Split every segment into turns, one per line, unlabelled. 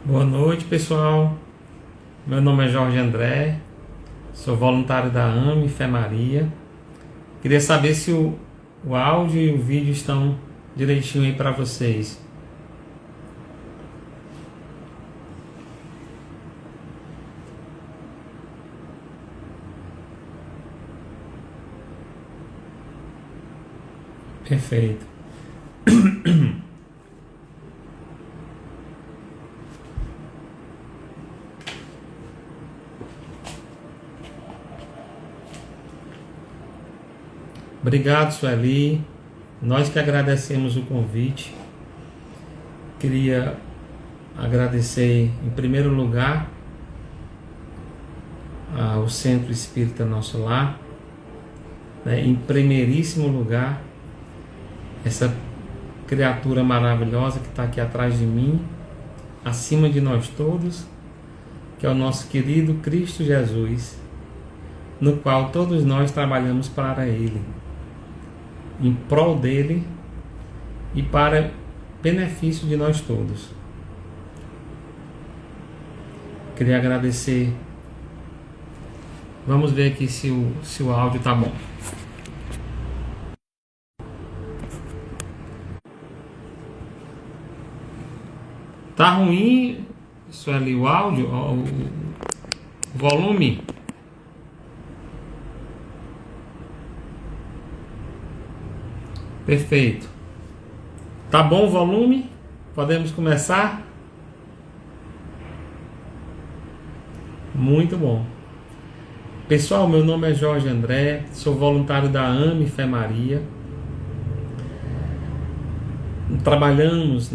Boa noite, pessoal. Meu nome é Jorge André, sou voluntário da AME Fé Maria. Queria saber se o áudio e o vídeo estão direitinho aí para vocês. Perfeito. Obrigado, Sueli. Nós que agradecemos o convite. Queria agradecer, em primeiro lugar, ao Centro Espírita Nosso Lar, né? Em primeiríssimo lugar, essa criatura maravilhosa que está aqui atrás de mim, acima de nós todos, que é o nosso querido Cristo Jesus, no qual todos nós trabalhamos para Ele, em prol dele e para benefício de nós todos. Queria agradecer. Vamos ver aqui se o áudio tá bom. Tá ruim isso ali, o áudio, o volume? Perfeito. Tá bom o volume? Podemos começar? Muito bom. Pessoal, meu nome é Jorge André, sou voluntário da AME Fé Maria. Trabalhamos,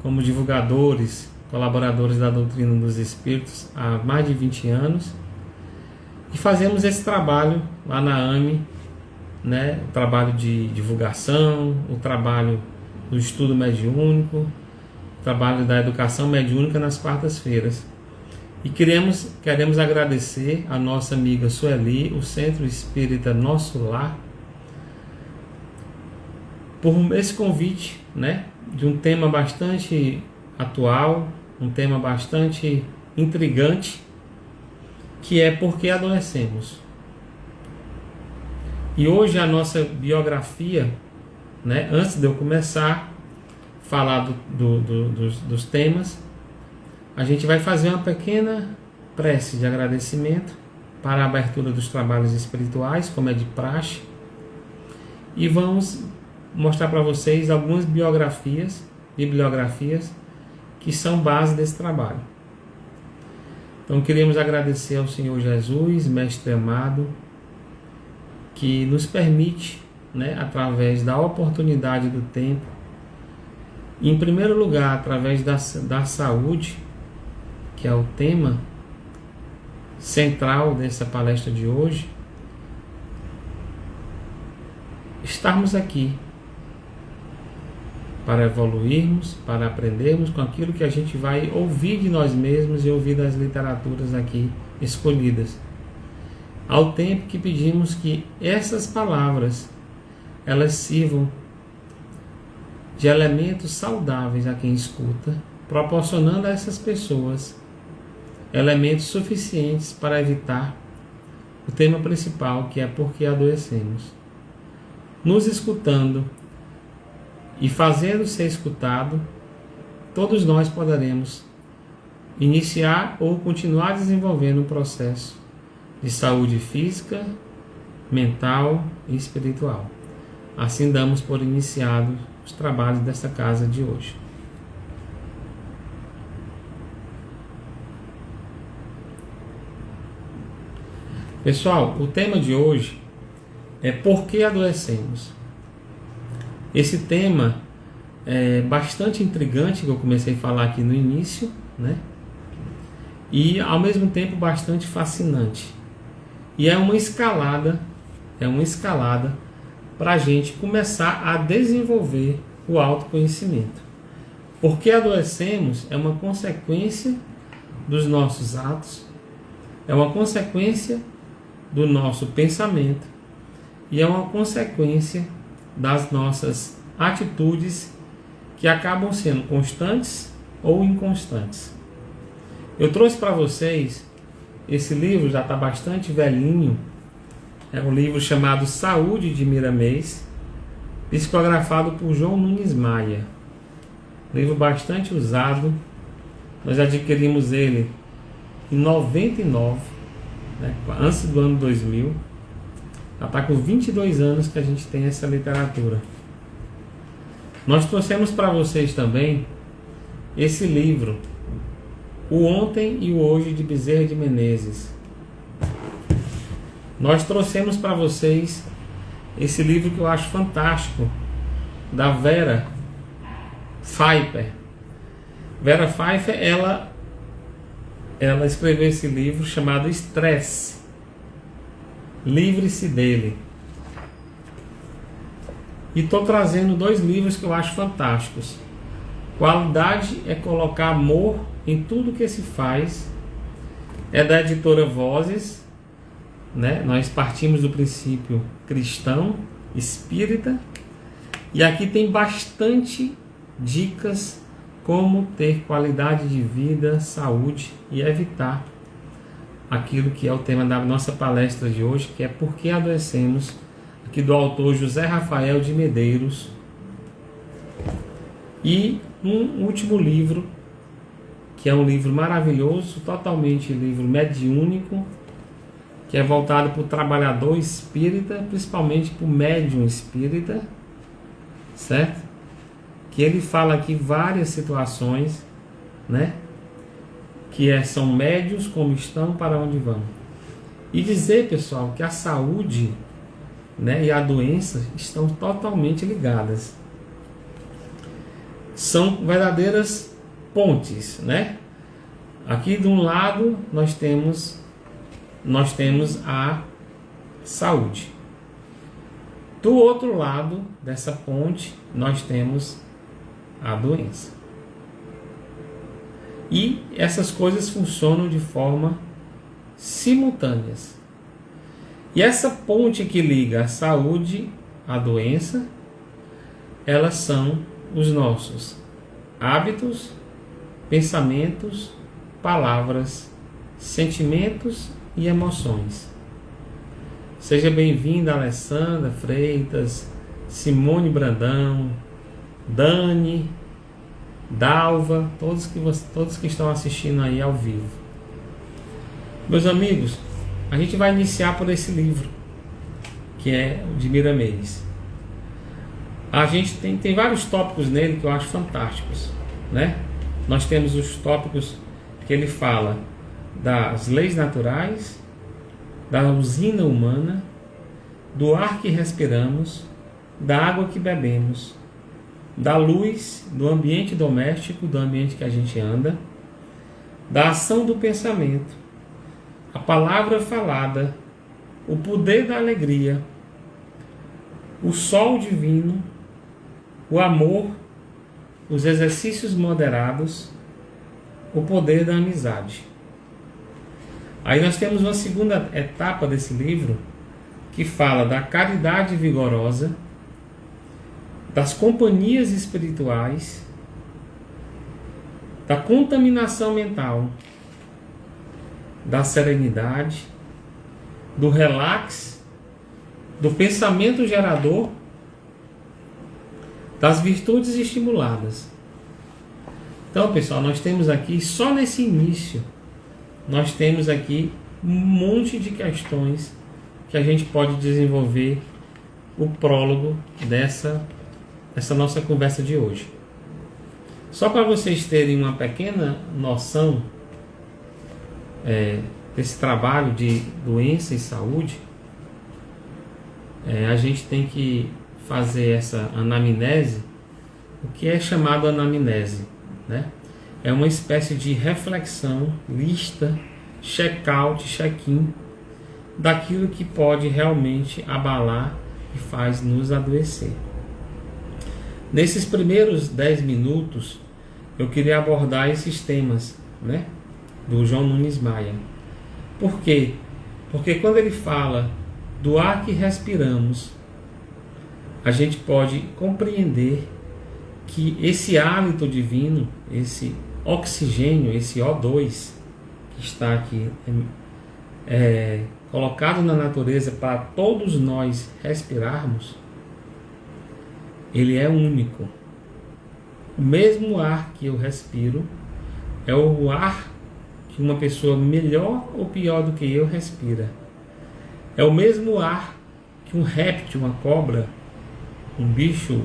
como divulgadores, colaboradores da doutrina dos Espíritos há mais de 20 anos e fazemos esse trabalho lá na AME, o trabalho de divulgação, o trabalho do estudo mediúnico, o trabalho da educação mediúnica nas quartas-feiras. E queremos agradecer a nossa amiga Sueli, o Centro Espírita Nosso Lar, por esse convite, de um tema bastante atual, um tema bastante intrigante, que é por que adoecemos. E hoje a nossa biografia, antes de eu começar a falar dos temas, a gente vai fazer uma pequena prece de agradecimento para a abertura dos trabalhos espirituais, como é de praxe, e vamos mostrar para vocês algumas bibliografias que são base desse trabalho. Então queremos agradecer ao Senhor Jesus, Mestre amado, que nos permite, através da oportunidade do tempo, em primeiro lugar, através da saúde, que é o tema central dessa palestra de hoje, estarmos aqui para evoluirmos, para aprendermos com aquilo que a gente vai ouvir de nós mesmos e ouvir das literaturas aqui escolhidas. Ao tempo que pedimos que essas palavras elas sirvam de elementos saudáveis a quem escuta, proporcionando a essas pessoas elementos suficientes para evitar o tema principal, que é por que adoecemos. Nos escutando e fazendo ser escutado, todos nós poderemos iniciar ou continuar desenvolvendo um processo de saúde física, mental e espiritual. Assim damos por iniciados os trabalhos desta casa de hoje. Pessoal, o tema de hoje é por que adoecemos. Esse tema é bastante intrigante, que eu comecei a falar aqui no início, e ao mesmo tempo bastante fascinante. E é uma escalada para a gente começar a desenvolver o autoconhecimento. Porque adoecemos é uma consequência dos nossos atos, é uma consequência do nosso pensamento e é uma consequência das nossas atitudes que acabam sendo constantes ou inconstantes. Eu trouxe para vocês, esse livro já está bastante velhinho, é um livro chamado Saúde de Miramês, psicografado por João Nunes Maia. Livro bastante usado, nós adquirimos ele em 99, né, antes do ano 2000. Já está com 22 anos que a gente tem essa literatura. Nós trouxemos para vocês também esse livro, O Ontem e o Hoje, de Bezerra de Menezes. Nós trouxemos para vocês esse livro que eu acho fantástico, da Vera Pfeiffer. Vera Pfeiffer, ela escreveu esse livro chamado Estresse. Livre-se dele. E estou trazendo 2 livros que eu acho fantásticos. Qualidade é colocar amor em tudo que se faz. É da editora Vozes, né? Nós partimos do princípio cristão, espírita. E aqui tem bastante dicas como ter qualidade de vida, saúde e evitar aquilo que é o tema da nossa palestra de hoje, que é Por que Adoecemos, aqui do autor José Rafael de Medeiros. E um último livro, que é um livro maravilhoso, totalmente livro mediúnico, que é voltado para o trabalhador espírita, principalmente para o médium espírita, certo? Que ele fala aqui várias situações, né? Que são médios, como estão, para onde vão. E dizer, pessoal, que a saúde, né, e a doença estão totalmente ligadas. São verdadeiras pontes, né? Aqui de um lado nós temos a saúde. Do outro lado dessa ponte nós temos a doença. E essas coisas funcionam de forma simultâneas. E essa ponte que liga a saúde à doença, elas são os nossos hábitos, pensamentos, palavras, sentimentos e emoções. Seja bem-vinda, Alessandra Freitas, Simone Brandão, Dani, Dalva, todos que estão assistindo aí ao vivo. Meus amigos, a gente vai iniciar por esse livro, que é o de Miramês. A gente tem vários tópicos nele que eu acho fantásticos, né? Nós temos os tópicos que ele fala das leis naturais, da usina humana, do ar que respiramos, da água que bebemos, da luz, do ambiente doméstico, do ambiente que a gente anda, da ação do pensamento, a palavra falada, o poder da alegria, o sol divino, o amor, os exercícios moderados, o poder da amizade. Aí nós temos uma segunda etapa desse livro que fala da caridade vigorosa, das companhias espirituais, da contaminação mental, da serenidade, do relax, do pensamento gerador, das virtudes estimuladas. Então, pessoal, nós temos aqui, só nesse início, nós temos aqui um monte de questões que a gente pode desenvolver o prólogo dessa nossa conversa de hoje. Só para vocês terem uma pequena noção desse trabalho de doença e saúde, a gente tem que fazer essa anamnese. O que é chamado anamnese, né? É uma espécie de reflexão, lista, check-out, check-in daquilo que pode realmente abalar e faz nos adoecer. Nesses primeiros 10 minutos, eu queria abordar esses temas, né, do João Nunes Maia. Por quê? Porque quando ele fala do ar que respiramos, a gente pode compreender que esse hálito divino, esse oxigênio, esse O2, que está aqui colocado na natureza para todos nós respirarmos, ele é único. O mesmo ar que eu respiro é o ar que uma pessoa melhor ou pior do que eu respira. É o mesmo ar que um réptil, uma cobra, um bicho,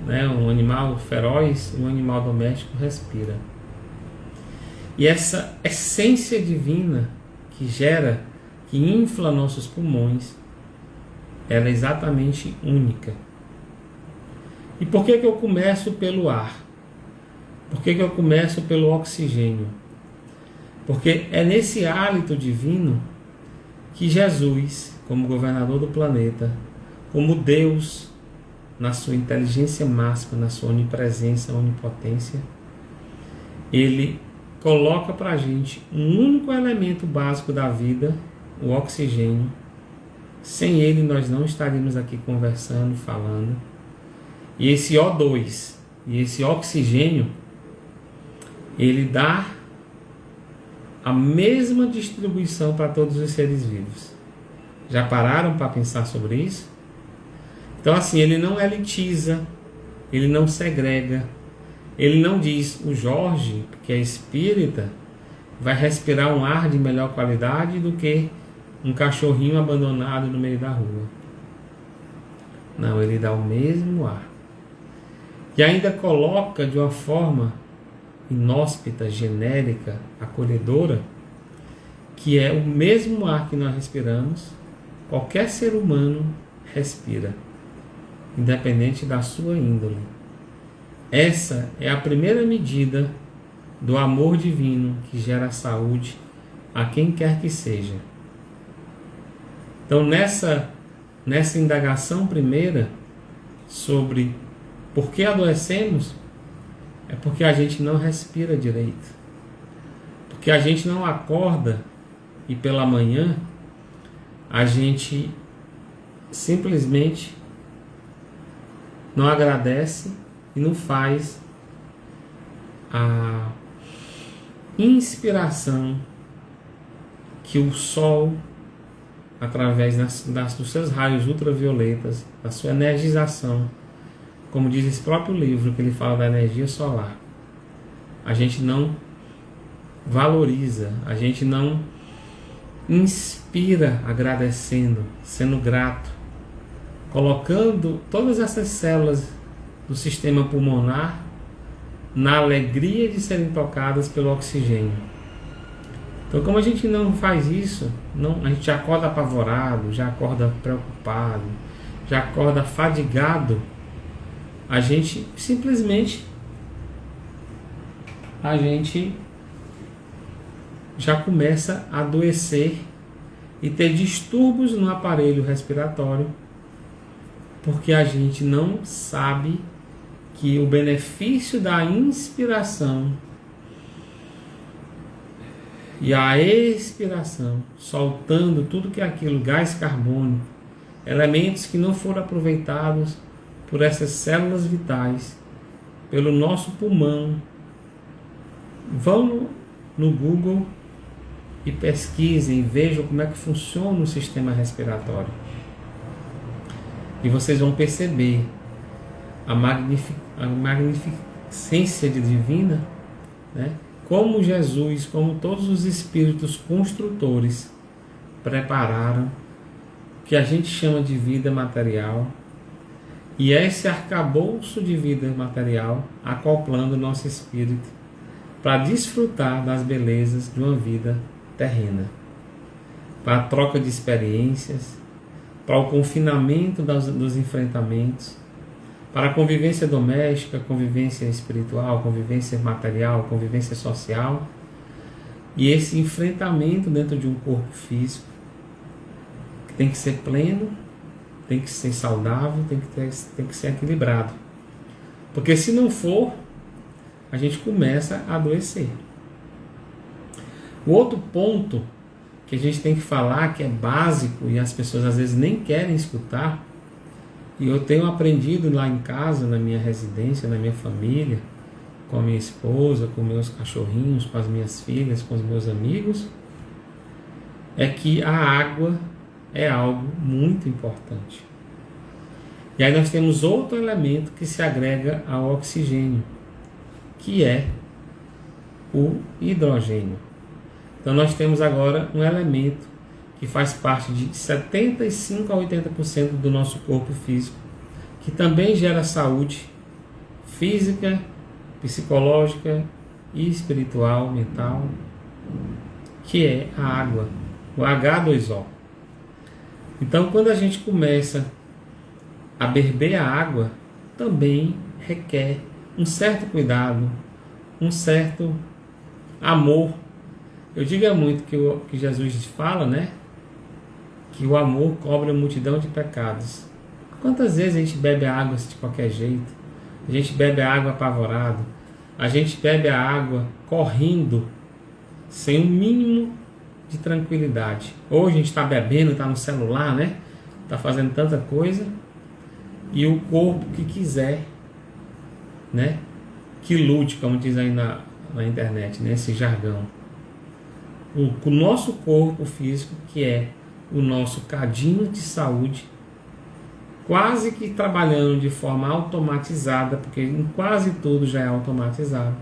né, um animal feroz, um animal doméstico respira. E essa essência divina que gera, que infla nossos pulmões, ela é exatamente única. E por que eu começo pelo ar? Por que eu começo pelo oxigênio? Porque é nesse hálito divino que Jesus, como governador do planeta, como Deus, na sua inteligência máxima, na sua onipresença, onipotência, ele coloca para a gente um único elemento básico da vida, o oxigênio. Sem ele nós não estaríamos aqui conversando, falando. E esse O2 e esse oxigênio, ele dá a mesma distribuição para todos os seres vivos. Já pararam para pensar sobre isso? Então assim, ele não elitiza, ele não segrega, ele não diz, o Jorge, que é espírita, vai respirar um ar de melhor qualidade do que um cachorrinho abandonado no meio da rua. Não, ele dá o mesmo ar. E ainda coloca de uma forma inóspita, genérica, acolhedora, que é o mesmo ar que nós respiramos, qualquer ser humano respira, independente da sua índole. Essa é a primeira medida do amor divino que gera saúde a quem quer que seja. Então, nessa indagação primeira sobre por que adoecemos, é porque a gente não respira direito. Porque a gente não acorda e pela manhã a gente simplesmente não agradece e não faz a inspiração que o sol, através dos seus raios ultravioletas, da sua energização, como diz esse próprio livro que ele fala da energia solar, a gente não valoriza, a gente não inspira agradecendo, sendo grato, colocando todas essas células do sistema pulmonar na alegria de serem tocadas pelo oxigênio. Então, como a gente não faz isso, a gente já acorda apavorado, já acorda preocupado, já acorda fadigado, a gente simplesmente já começa a adoecer e ter distúrbios no aparelho respiratório, porque a gente não sabe que o benefício da inspiração e a expiração, soltando tudo que é aquilo, gás carbônico, elementos que não foram aproveitados por essas células vitais, pelo nosso pulmão. Vão no Google e pesquisem, vejam como é que funciona o sistema respiratório. E vocês vão perceber a magnificência divina, né? Como Jesus, como todos os espíritos construtores prepararam o que a gente chama de vida material, e esse arcabouço de vida material acoplando o nosso espírito para desfrutar das belezas de uma vida terrena, para a troca de experiências, para o confinamento dos enfrentamentos, para a convivência doméstica, convivência espiritual, convivência material, convivência social, e esse enfrentamento dentro de um corpo físico que tem que ser pleno, tem que ser saudável, tem que ser equilibrado. Porque se não for, a gente começa a adoecer. O outro ponto que a gente tem que falar, que é básico e as pessoas às vezes nem querem escutar, e eu tenho aprendido lá em casa, na minha residência, na minha família, com a minha esposa, com meus cachorrinhos, com as minhas filhas, com os meus amigos, é que a água é algo muito importante. E aí nós temos outro elemento que se agrega ao oxigênio, que é o hidrogênio. Então nós temos agora um elemento que faz parte de 75 a 80% do nosso corpo físico, que também gera saúde física, psicológica e espiritual, mental, que é a água, o H2O. Então quando a gente começa a beber a água, também requer um certo cuidado, um certo amor. Eu digo muito que Jesus fala, né? Que o amor cobre a multidão de pecados. Quantas vezes a gente bebe a água de qualquer jeito? A gente bebe a água apavorado. A gente bebe a água correndo, sem um mínimo de tranquilidade. Ou a gente está bebendo, está no celular, né? Está fazendo tanta coisa. E o corpo que quiser, né? Que lute, como diz aí na internet, né? Esse jargão. O nosso corpo físico, que é o nosso cadinho de saúde, quase que trabalhando de forma automatizada, porque em quase tudo já é automatizado.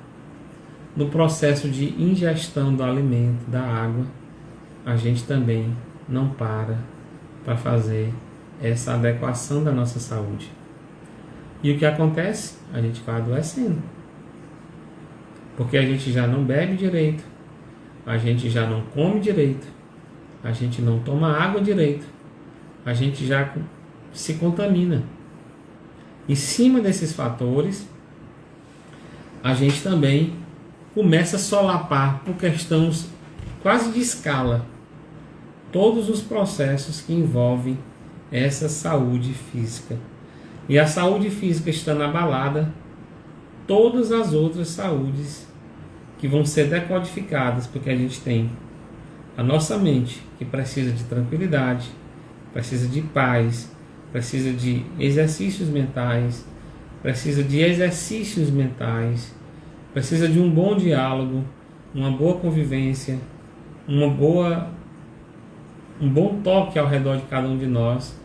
No processo de ingestão do alimento, da água, a gente também não para fazer essa adequação da nossa saúde. E o que acontece? A gente vai adoecendo. Porque a gente já não bebe direito, a gente já não come direito, a gente não toma água direito, a gente já se contamina. Em cima desses fatores, a gente também começa a solapar por questões quase de escala todos os processos que envolvem essa saúde física. E a saúde física estando abalada, todas as outras saúdes que vão ser decodificadas, porque a gente tem a nossa mente, que precisa de tranquilidade, precisa de paz, precisa de exercícios mentais, precisa de um bom diálogo, uma boa convivência, um bom toque ao redor de cada um de nós.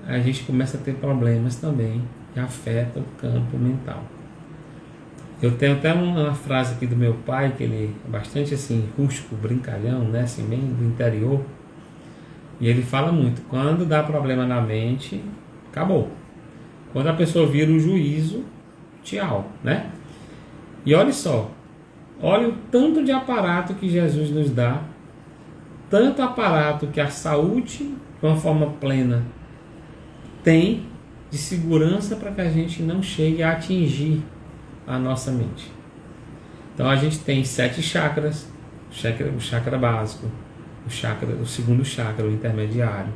A gente começa a ter problemas também que afetam o campo mental. Eu tenho até uma frase aqui do meu pai, que ele é bastante assim, rústico, brincalhão, né? Assim, bem do interior. E ele fala muito, quando dá problema na mente, acabou. Quando a pessoa vira o juízo, tchau, né? E olha só, olha o tanto de aparato que Jesus nos dá, tanto aparato que a saúde, de uma forma plena, tem de segurança para que a gente não chegue a atingir a nossa mente. Então a gente tem 7 chakras, o chakra básico, o segundo chakra, o intermediário,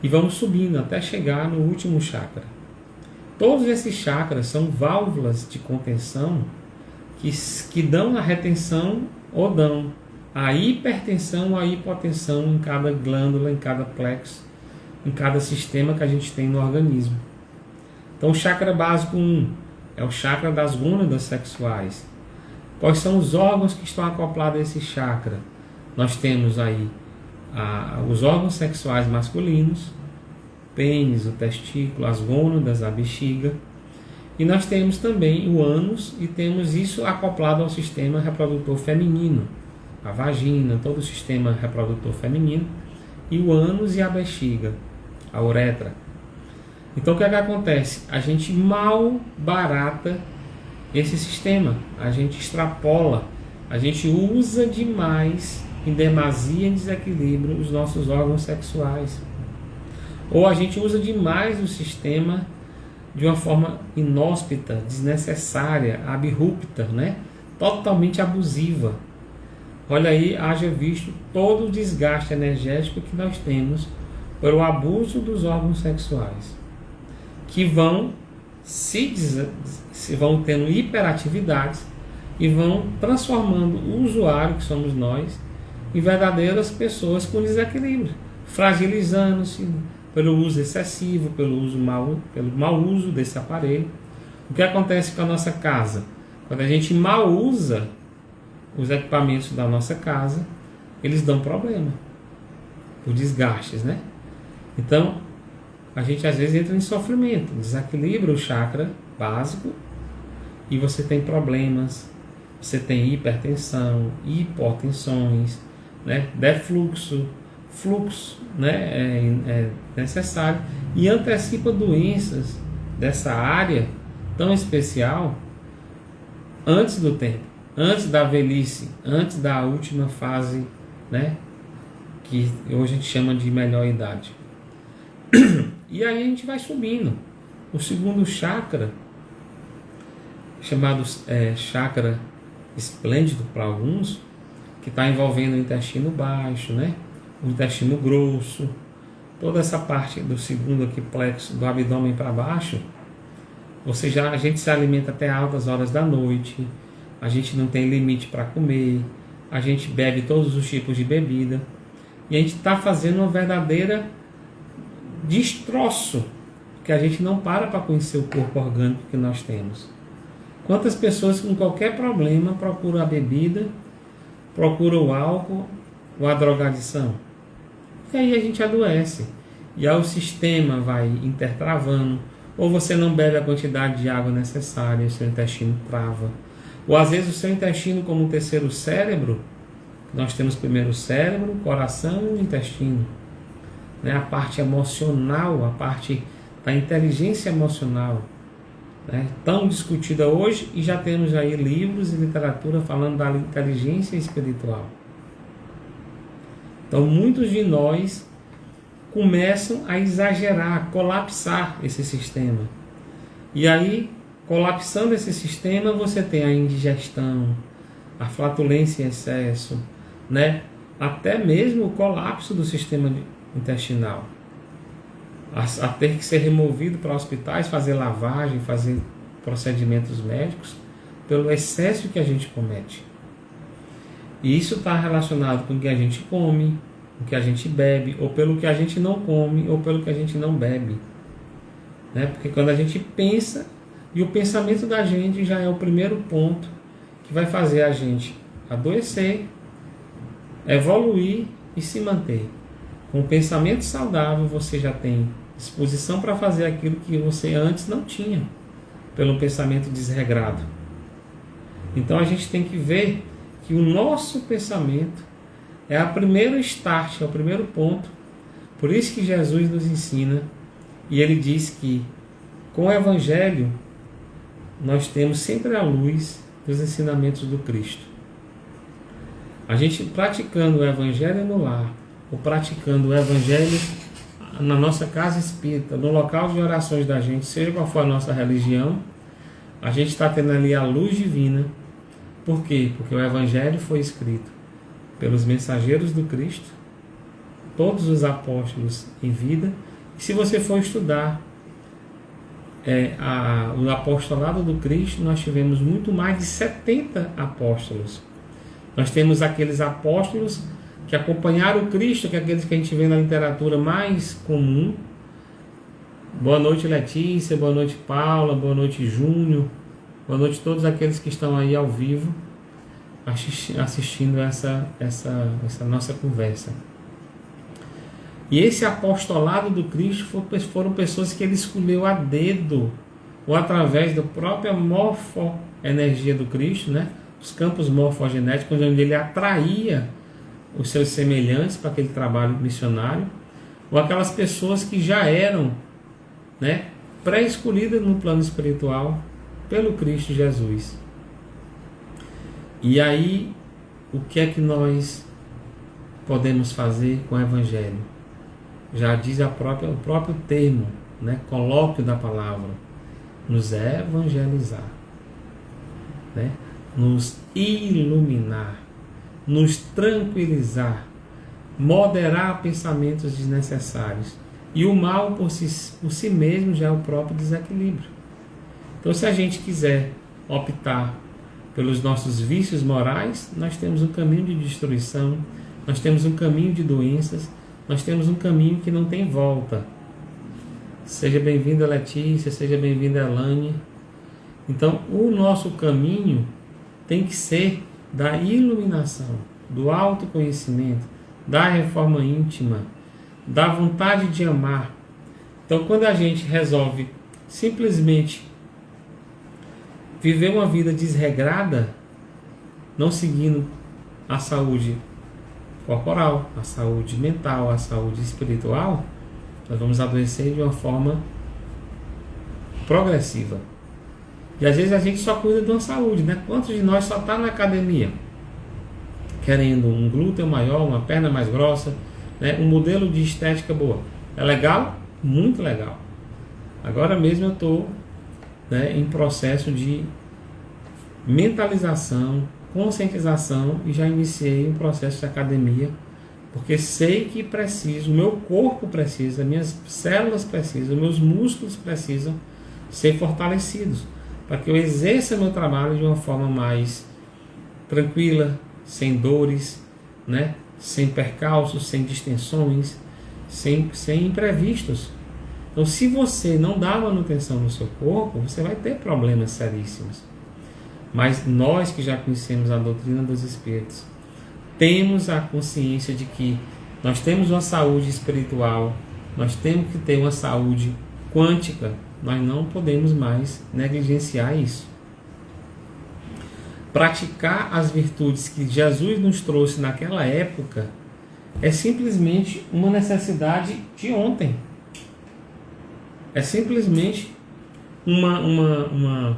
e vamos subindo até chegar no último chakra. Todos esses chakras são válvulas de contenção que dão a retenção ou dão a hipertensão ou a hipotensão em cada glândula, em cada plexo, em cada sistema que a gente tem no organismo. Então o chakra básico 1 é o chakra das gônadas sexuais. Quais são os órgãos que estão acoplados a esse chakra? Nós temos aí os órgãos sexuais masculinos, o pênis, o testículo, as gônadas, a bexiga. E nós temos também o ânus e temos isso acoplado ao sistema reprodutor feminino, a vagina, todo o sistema reprodutor feminino, e o ânus e a bexiga, a uretra. Então o que é que acontece? A gente mal barata esse sistema, a gente extrapola, a gente usa demais, em demasia, em desequilíbrio, os nossos órgãos sexuais. Ou a gente usa demais o sistema de uma forma inóspita, desnecessária, abrupta, né? Totalmente abusiva. Olha aí, haja visto todo o desgaste energético que nós temos pelo abuso dos órgãos sexuais, que vão vão tendo hiperatividades e vão transformando o usuário, que somos nós, em verdadeiras pessoas com desequilíbrio, fragilizando-se pelo uso excessivo, pelo mau uso desse aparelho. O que acontece com a nossa casa? Quando a gente mal usa os equipamentos da nossa casa, eles dão problema, por desgastes, né? Então, a gente às vezes entra em sofrimento, desequilibra o chakra básico e você tem problemas, você tem hipertensão, hipotensões, né? Defluxo, fluxo, né? É necessário e antecipa doenças dessa área tão especial antes do tempo, antes da velhice, antes da última fase, né? Que hoje a gente chama de melhor idade. E aí a gente vai subindo. O segundo chakra, chamado chakra esplêndido para alguns, que está envolvendo o intestino baixo, né? O intestino grosso, toda essa parte do segundo aqui, plexo, do abdômen para baixo, ou seja, a gente se alimenta até altas horas da noite, a gente não tem limite para comer, a gente bebe todos os tipos de bebida, e a gente está fazendo uma verdadeira destroço, que a gente não para conhecer o corpo orgânico que nós temos. Quantas pessoas com qualquer problema procuram a bebida, procuram o álcool ou a drogadição? E aí a gente adoece. E aí o sistema vai intertravando, ou você não bebe a quantidade de água necessária, o seu intestino trava. Ou às vezes o seu intestino, como o terceiro cérebro, nós temos primeiro o cérebro, o coração e o intestino. Né? A parte emocional, a parte da inteligência emocional, né? Tão discutida hoje, e já temos aí livros e literatura falando da inteligência espiritual. Então muitos de nós começam a exagerar, a colapsar esse sistema. E aí, colapsando esse sistema, você tem a indigestão, a flatulência em excesso, né? Até mesmo o colapso do sistema intestinal. A ter que ser removido para hospitais, fazer lavagem, fazer procedimentos médicos, pelo excesso que a gente comete. E isso está relacionado com o que a gente come, o que a gente bebe, ou pelo que a gente não come, ou pelo que a gente não bebe. Né? Porque quando a gente pensa, e o pensamento da gente já é o primeiro ponto que vai fazer a gente adoecer, evoluir e se manter. Com o pensamento saudável, você já tem disposição para fazer aquilo que você antes não tinha, pelo pensamento desregrado. Então a gente tem que ver que o nosso pensamento é a primeira start, é o primeiro ponto. Por isso que Jesus nos ensina, e ele diz que com o Evangelho nós temos sempre a luz dos ensinamentos do Cristo. A gente praticando o Evangelho no lar, ou praticando o Evangelho na nossa casa espírita, no local de orações da gente, seja qual for a nossa religião, a gente está tendo ali a luz divina. Por quê? Porque o Evangelho foi escrito pelos mensageiros do Cristo, todos os apóstolos em vida. E se você for estudar o apostolado do Cristo, nós tivemos muito mais de 70 apóstolos. Nós temos aqueles apóstolos que acompanharam o Cristo, que é aqueles que a gente vê na literatura mais comum. Boa noite, Letícia, boa noite, Paula, boa noite, Júnior, boa noite a todos aqueles que estão aí ao vivo assistindo essa nossa conversa. E esse apostolado do Cristo foram pessoas que ele escolheu a dedo, ou através da própria morfoenergia do Cristo, né? Os campos morfogenéticos, onde ele atraía os seus semelhantes para aquele trabalho missionário, ou aquelas pessoas que já eram, né, pré-escolhidas no plano espiritual pelo Cristo Jesus. E aí, o que é que nós podemos fazer com o Evangelho? Já diz o próprio termo, né, colóquio da palavra, nos evangelizar, né, nos iluminar, nos tranquilizar, moderar pensamentos desnecessários. E o mal por si mesmo já é o próprio desequilíbrio. Então, se a gente quiser optar pelos nossos vícios morais, nós temos um caminho de destruição, nós temos um caminho de doenças, nós temos um caminho que não tem volta. Seja bem-vinda, Letícia, seja bem-vinda, Elane. Então, o nosso caminho tem que ser da iluminação, do autoconhecimento, da reforma íntima, da vontade de amar. Então, quando a gente resolve simplesmente viver uma vida desregrada, não seguindo a saúde corporal, a saúde mental, a saúde espiritual, nós vamos adoecer de uma forma progressiva. E às vezes a gente só cuida de uma saúde, né? Quantos de nós só está na academia querendo um glúteo maior, uma perna mais grossa, né? Um modelo de estética boa? É legal? Muito legal. Agora mesmo eu estou, né, em processo de mentalização, conscientização, e já iniciei um processo de academia, porque sei que preciso, o meu corpo precisa, minhas células precisam, meus músculos precisam ser fortalecidos, para que eu exerça meu trabalho de uma forma mais tranquila, sem dores, né? Sem percalços, sem distensões, sem imprevistos. Então, se você não dá manutenção no seu corpo, você vai ter problemas seríssimos. Mas nós que já conhecemos a doutrina dos Espíritos, temos a consciência de que nós temos uma saúde espiritual, nós temos que ter uma saúde quântica, nós não podemos mais negligenciar isso. Praticar as virtudes que Jesus nos trouxe naquela época é simplesmente uma necessidade de ontem. É simplesmente uma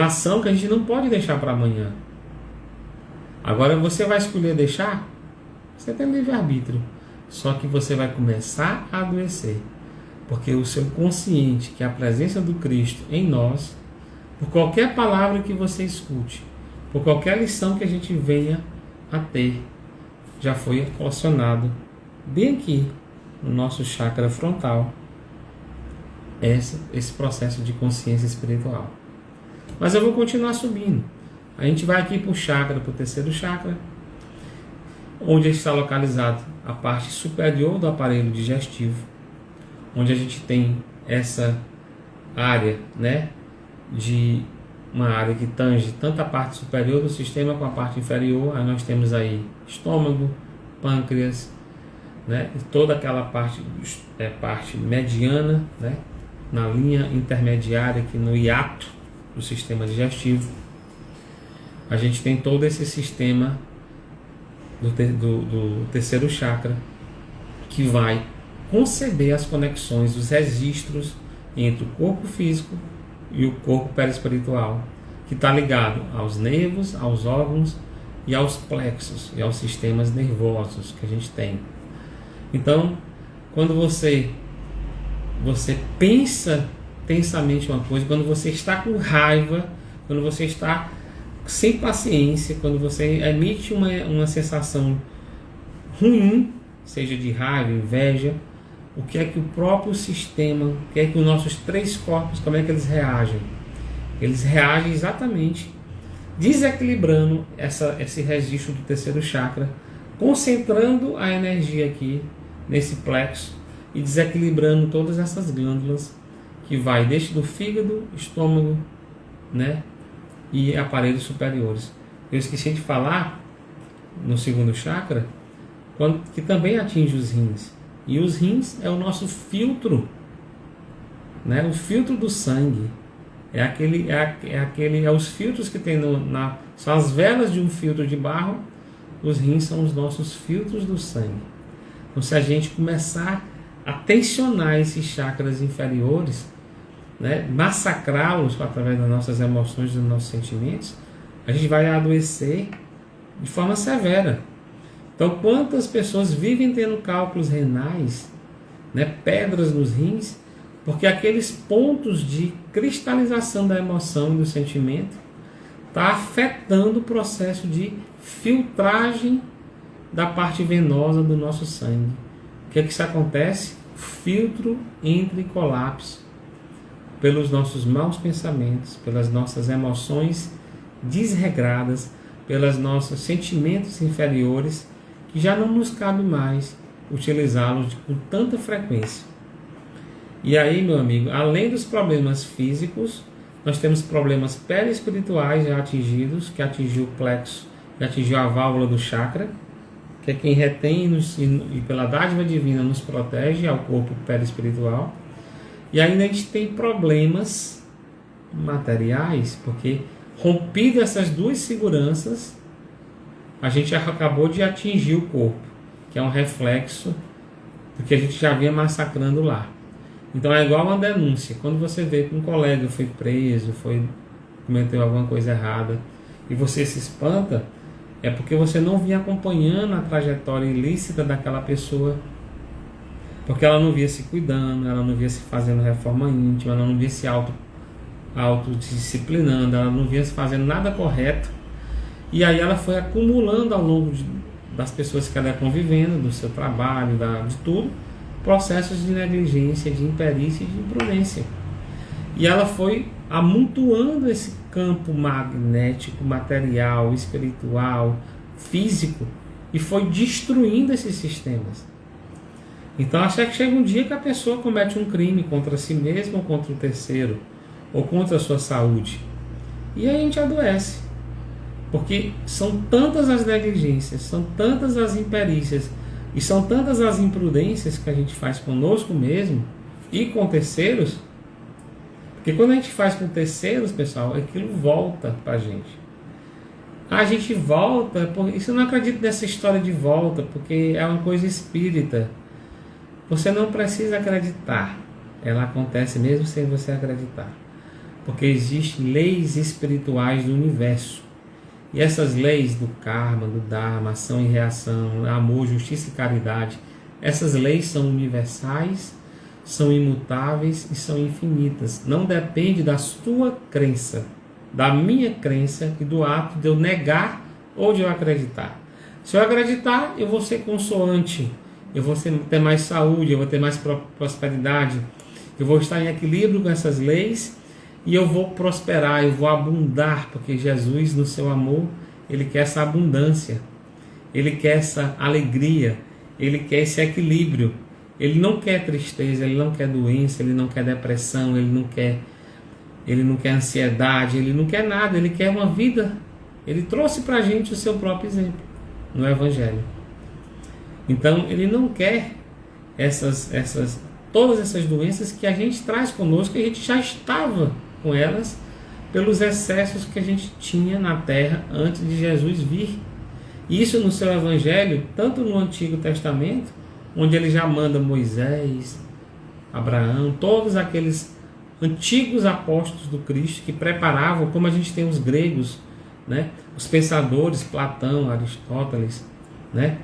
ação que a gente não pode deixar para amanhã. Agora você vai escolher deixar? Você tem livre-arbítrio. Só que você vai começar a adoecer. Porque o seu consciente, que é a presença do Cristo em nós, por qualquer palavra que você escute, por qualquer lição que a gente venha a ter, já foi equacionado bem aqui no nosso chakra frontal, esse processo de consciência espiritual. Mas eu vou continuar subindo. A gente vai aqui para o chakra, para o terceiro chakra, onde está localizado a parte superior do aparelho digestivo, onde a gente tem essa área, né, de uma área que tange tanto a parte superior do sistema como a parte inferior. Aí nós temos aí estômago, pâncreas, né, e toda aquela parte mediana, né, na linha intermediária, aqui no hiato do sistema digestivo. A gente tem todo esse sistema do terceiro chakra, que vai conceber as conexões, os registros entre o corpo físico e o corpo perispiritual, que está ligado aos nervos, aos órgãos e aos plexos e aos sistemas nervosos que a gente tem. Então, quando você pensa tensamente uma coisa, quando você está com raiva, quando você está sem paciência, quando você emite uma sensação ruim, seja de raiva, inveja, o que é que o próprio sistema, o que é que os nossos três corpos, como é que eles reagem? Eles reagem exatamente desequilibrando esse registro do terceiro chakra, concentrando a energia aqui nesse plexo e desequilibrando todas essas glândulas que vai desde do fígado, estômago, né, e aparelhos superiores. Eu esqueci de falar no segundo chakra, que também atinge os rins. E os rins é o nosso filtro, né, o filtro do sangue. É os filtros que tem são as velas de um filtro de barro. Os rins são os nossos filtros do sangue. Então, se a gente começar a tensionar esses chakras inferiores, né, massacrá-los através das nossas emoções e dos nossos sentimentos, a gente vai adoecer de forma severa. Então, quantas pessoas vivem tendo cálculos renais, né, pedras nos rins, porque aqueles pontos de cristalização da emoção e do sentimento está afetando o processo de filtragem da parte venosa do nosso sangue. O que é que isso acontece? O filtro entra em colapso pelos nossos maus pensamentos, pelas nossas emoções desregradas, pelos nossos sentimentos inferiores, que já não nos cabe mais utilizá-los com tanta frequência. E aí, meu amigo, além dos problemas físicos, Nós temos problemas perispirituais já atingidos, que atingiu o plexo, que atingiu a válvula do chakra, que é quem retém e pela dádiva divina nos protege ao corpo perispiritual. E ainda a gente tem problemas materiais, porque rompido essas duas seguranças, a gente acabou de atingir o corpo, que é um reflexo do que a gente já vinha massacrando lá. Então é igual uma denúncia. Quando você vê que um colega foi preso, cometeu alguma coisa errada, e você se espanta, é porque você não vinha acompanhando a trajetória ilícita daquela pessoa, porque ela não via se cuidando, ela não via se fazendo reforma íntima, ela não via se autodisciplinando, ela não via se fazendo nada correto. E aí ela foi acumulando ao longo das pessoas que ela ia convivendo, do seu trabalho, de tudo, processos de negligência, de imperícia e de imprudência. E ela foi amontoando esse campo magnético, material, espiritual, físico, e foi destruindo esses sistemas. Então até que chega um dia que a pessoa comete um crime contra si mesma ou contra o terceiro, ou contra a sua saúde. E aí a gente adoece. Porque são tantas as negligências, são tantas as imperícias, e são tantas as imprudências que a gente faz conosco mesmo e com terceiros, porque quando a gente faz com terceiros, pessoal, aquilo volta pra gente. A gente volta, isso eu não acredito nessa história de volta, porque é uma coisa espírita. Você não precisa acreditar, ela acontece mesmo sem você acreditar, porque existem leis espirituais do universo. E essas leis do karma, do dharma, ação e reação, amor, justiça e caridade, essas leis são universais, são imutáveis e são infinitas. Não depende da sua crença, da minha crença e do ato de eu negar ou de eu acreditar. Se eu acreditar, eu vou ser consoante, eu vou ter mais saúde, eu vou ter mais prosperidade, eu vou estar em equilíbrio com essas leis, e eu vou prosperar, eu vou abundar, porque Jesus, no seu amor, Ele quer essa abundância, Ele quer essa alegria, Ele quer esse equilíbrio. Ele não quer tristeza, Ele não quer doença, Ele não quer depressão, Ele não quer ansiedade, Ele não quer nada, Ele quer uma vida. Ele trouxe para a gente o seu próprio exemplo no Evangelho. Então, Ele não quer todas essas doenças que a gente traz conosco, que a gente já estava com elas pelos excessos que a gente tinha na terra antes de Jesus vir. Isso no seu Evangelho, tanto no Antigo Testamento, onde ele já manda Moisés, Abraão, todos aqueles antigos apóstolos do Cristo que preparavam, como a gente tem os gregos, né? Os pensadores, Platão, Aristóteles, né?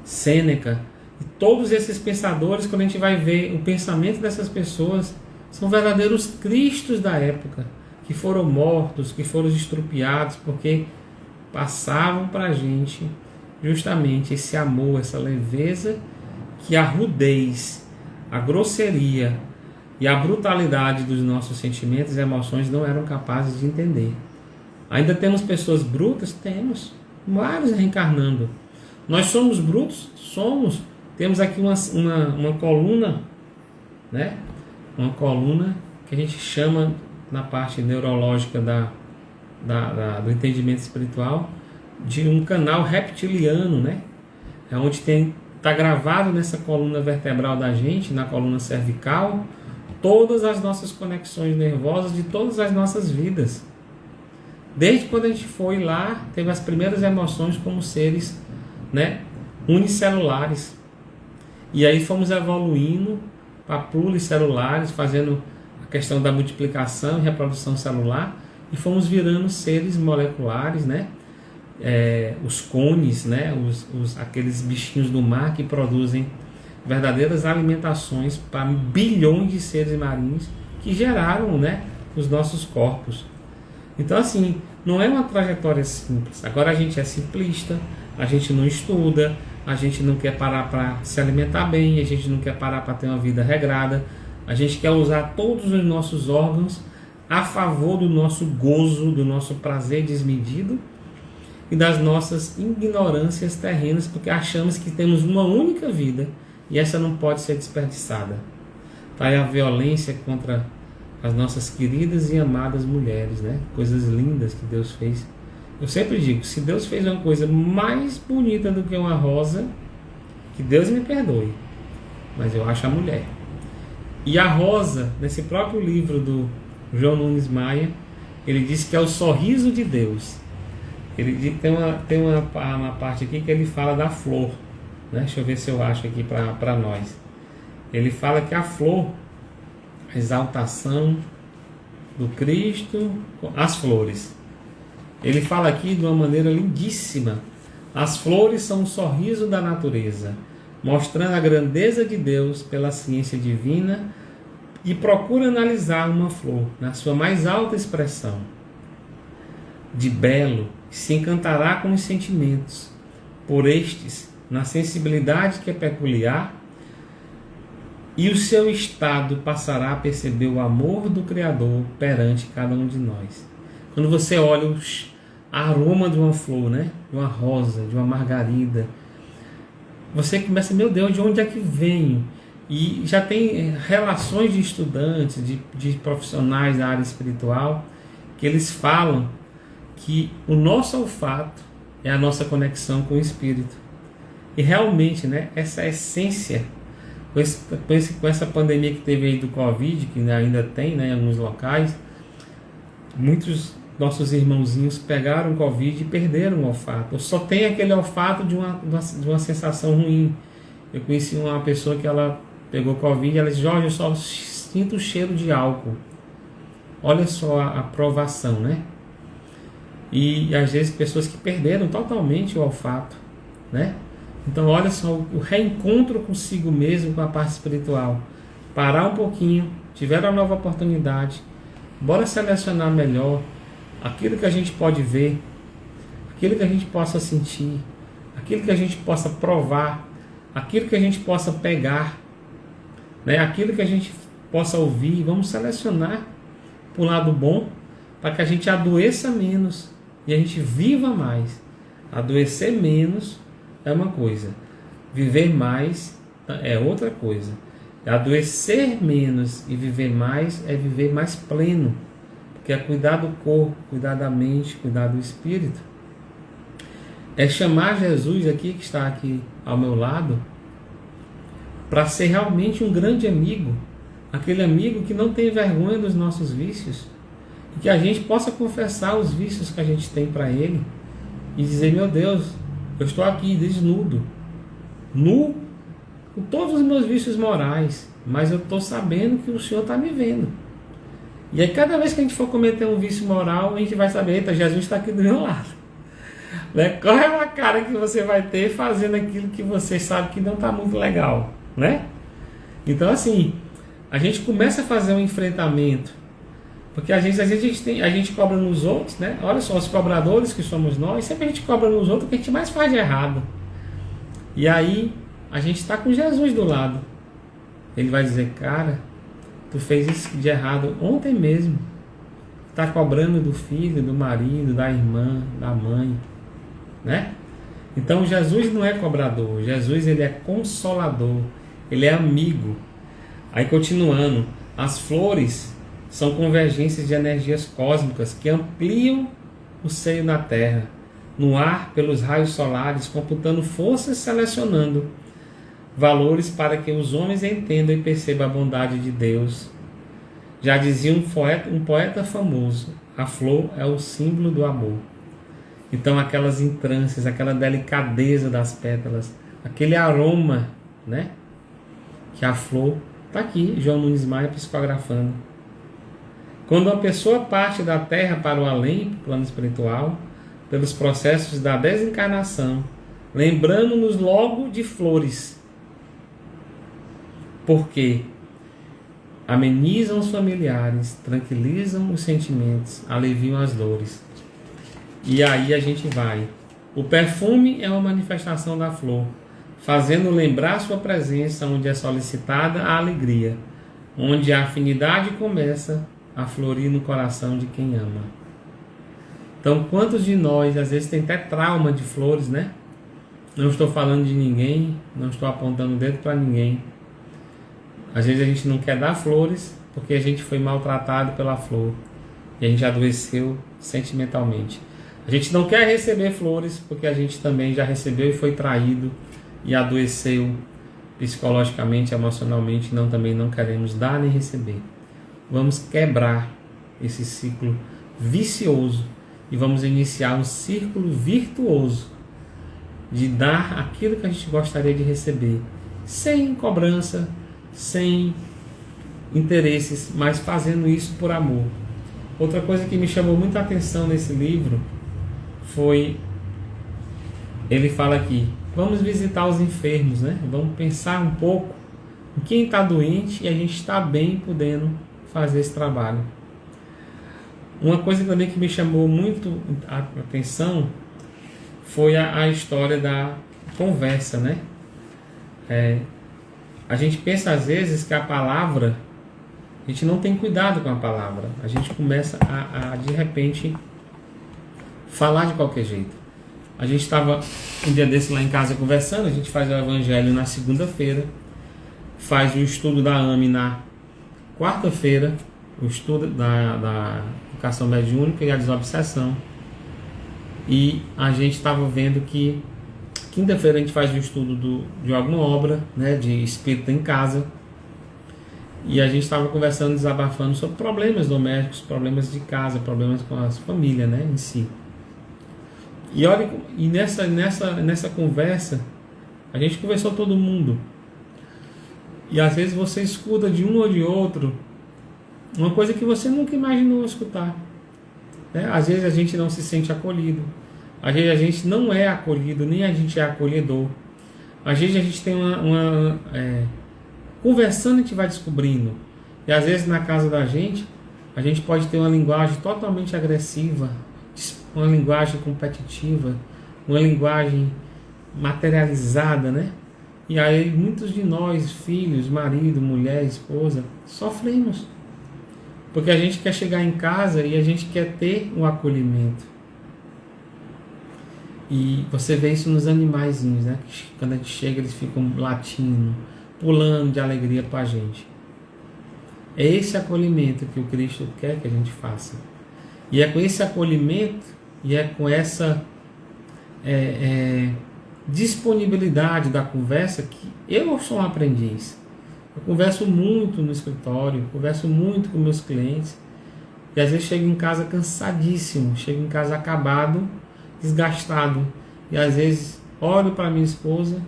Sêneca, e todos esses pensadores, quando a gente vai ver o pensamento dessas pessoas, são verdadeiros cristos da época, que foram mortos, que foram estrupiados, porque passavam para a gente justamente esse amor, essa leveza, que a rudez, a grosseria e a brutalidade dos nossos sentimentos e emoções não eram capazes de entender. Ainda temos pessoas brutas? Temos, vários reencarnando. Nós somos brutos? Somos. Temos aqui uma coluna, né? Uma coluna que a gente chama, na parte neurológica do entendimento espiritual, de um canal reptiliano, né? É onde está gravado nessa coluna vertebral da gente, na coluna cervical, todas as nossas conexões nervosas de todas as nossas vidas. Desde quando a gente foi lá, teve as primeiras emoções como seres, né, unicelulares. E aí fomos evoluindo para pluricelulares, fazendo a questão da multiplicação e reprodução celular, e fomos virando seres moleculares, né? Os cones, né? Aqueles bichinhos do mar que produzem verdadeiras alimentações para bilhões de seres marinhos que geraram, né, os nossos corpos. Então, assim, não é uma trajetória simples. Agora a gente é simplista, a gente não estuda, a gente não quer parar para se alimentar bem, a gente não quer parar para ter uma vida regrada, a gente quer usar todos os nossos órgãos a favor do nosso gozo, do nosso prazer desmedido e das nossas ignorâncias terrenas, porque achamos que temos uma única vida e essa não pode ser desperdiçada. Tá aí a violência contra as nossas queridas e amadas mulheres, né? Coisas lindas que Deus fez. Eu sempre digo, se Deus fez uma coisa mais bonita do que uma rosa, que Deus me perdoe, mas eu acho a mulher. E a rosa, nesse próprio livro do João Nunes Maia, ele diz que é o sorriso de Deus. Ele tem uma parte aqui que ele fala da flor, né? Deixa eu ver se eu acho aqui para nós. Ele fala que a flor, a exaltação do Cristo, as flores. Ele fala aqui de uma maneira lindíssima. As flores são o sorriso da natureza, mostrando a grandeza de Deus pela ciência divina, e procura analisar uma flor na sua mais alta expressão de belo, que se encantará com os sentimentos, por estes, na sensibilidade que é peculiar, e o seu estado passará a perceber o amor do Criador perante cada um de nós. Quando você olha o aroma de uma flor, né? De uma rosa, de uma margarida, você começa, meu Deus, de onde é que vem? E já tem relações de estudantes, de profissionais da área espiritual, que eles falam que o nosso olfato é a nossa conexão com o Espírito. E realmente, né, essa essência, com essa pandemia que teve aí do Covid, que ainda tem, né, em alguns locais, muitos nossos irmãozinhos pegaram Covid e perderam o olfato. Só tem aquele olfato de uma sensação ruim. Eu conheci uma pessoa que ela pegou Covid e ela disse, Jorge, eu só sinto o cheiro de álcool. Olha só a provação, né? E às vezes pessoas que perderam totalmente o olfato, né? Então olha só o reencontro consigo mesmo, com a parte espiritual. Parar um pouquinho, tiver uma nova oportunidade, bora selecionar melhor aquilo que a gente pode ver, aquilo que a gente possa sentir, aquilo que a gente possa provar, aquilo que a gente possa pegar, né? Aquilo que a gente possa ouvir. Vamos selecionar para o lado bom, para que a gente adoeça menos e a gente viva mais. Adoecer menos é uma coisa, viver mais é outra coisa. Adoecer menos e viver mais é viver mais pleno, porque é cuidar do corpo, cuidar da mente, cuidar do espírito. É chamar Jesus aqui, que está aqui ao meu lado, para ser realmente um grande amigo, aquele amigo que não tem vergonha dos nossos vícios, e que a gente possa confessar os vícios que a gente tem para Ele e dizer, meu Deus, eu estou aqui desnudo, nu, com todos os meus vícios morais, mas eu estou sabendo que o Senhor está me vendo. E aí cada vez que a gente for cometer um vício moral, a gente vai saber, eita, Jesus está aqui do meu lado. Né? Qual é a cara que você vai ter fazendo aquilo que você sabe que não está muito legal, né? Então assim, a gente começa a fazer um enfrentamento, porque às vezes a gente cobra nos outros, né? Olha só, os cobradores que somos nós, sempre a gente cobra nos outros o que a gente mais faz de errado. E aí a gente está com Jesus do lado. Ele vai dizer, cara, tu fez isso de errado ontem mesmo. Está cobrando do filho, do marido, da irmã, da mãe, né? Então Jesus não é cobrador, Jesus ele é consolador, ele é amigo. Aí continuando, as flores são convergências de energias cósmicas que ampliam o seio da Terra, no ar pelos raios solares, computando forças, selecionando valores para que os homens entendam e percebam a bondade de Deus. Já dizia um poeta famoso, a flor é o símbolo do amor. Então aquelas entrâncias, aquela delicadeza das pétalas, aquele aroma, né? Que a flor está aqui, João Nunes Maia psicografando. Quando uma pessoa parte da Terra para o além, plano espiritual, pelos processos da desencarnação, lembrando-nos logo de flores, porque amenizam os familiares, tranquilizam os sentimentos, aliviam as dores. E aí a gente vai. O perfume é uma manifestação da flor, fazendo lembrar sua presença onde é solicitada a alegria, onde a afinidade começa a florir no coração de quem ama. Então, quantos de nós, às vezes, tem até trauma de flores, né? Não estou falando de ninguém, não estou apontando o dedo para ninguém. Às vezes a gente não quer dar flores, porque a gente foi maltratado pela flor e a gente adoeceu sentimentalmente. A gente não quer receber flores porque a gente também já recebeu e foi traído e adoeceu psicologicamente, emocionalmente. Também não queremos dar nem receber. Vamos quebrar esse ciclo vicioso e vamos iniciar um círculo virtuoso de dar aquilo que a gente gostaria de receber, sem cobrança, sem interesses, mas fazendo isso por amor. Outra coisa que me chamou muita atenção nesse livro foi, ele fala aqui, vamos visitar os enfermos, né? Vamos pensar um pouco em quem está doente e a gente está bem podendo fazer esse trabalho. Uma coisa também que me chamou muito a atenção foi a história da conversa, né? A gente pensa às vezes que a palavra, a gente não tem cuidado com a palavra, a gente começa a de repente falar de qualquer jeito. A gente estava um dia desse lá em casa conversando, a gente faz o evangelho na segunda-feira, faz o estudo da AME na quarta-feira, o estudo da educação mediúnica e a desobsessão. E a gente estava vendo que quinta-feira a gente faz o estudo de alguma obra, né, de espírito em casa. E a gente estava conversando, desabafando sobre problemas domésticos, problemas de casa, problemas com as famílias, né, em si. E olha, e nessa conversa, a gente conversou todo mundo. E às vezes você escuta de um ou de outro uma coisa que você nunca imaginou escutar. Né? Às vezes a gente não se sente acolhido. Às vezes a gente não é acolhido, nem a gente é acolhedor. Às vezes a gente tem conversando, a gente vai descobrindo. E às vezes na casa da gente, a gente pode ter uma linguagem totalmente agressiva, uma linguagem competitiva, uma linguagem materializada, né? E aí muitos de nós, filhos, marido, mulher, esposa, sofremos. Porque a gente quer chegar em casa e a gente quer ter um acolhimento. E você vê isso nos animaizinhos, né? Quando a gente chega, eles ficam latindo, pulando de alegria para a gente. É esse acolhimento que o Cristo quer que a gente faça. E é com esse acolhimento e é com essa disponibilidade da conversa que eu sou um aprendiz. Eu converso muito no escritório, converso muito com meus clientes e às vezes chego em casa cansadíssimo, chego em casa acabado, desgastado e às vezes olho para minha esposa,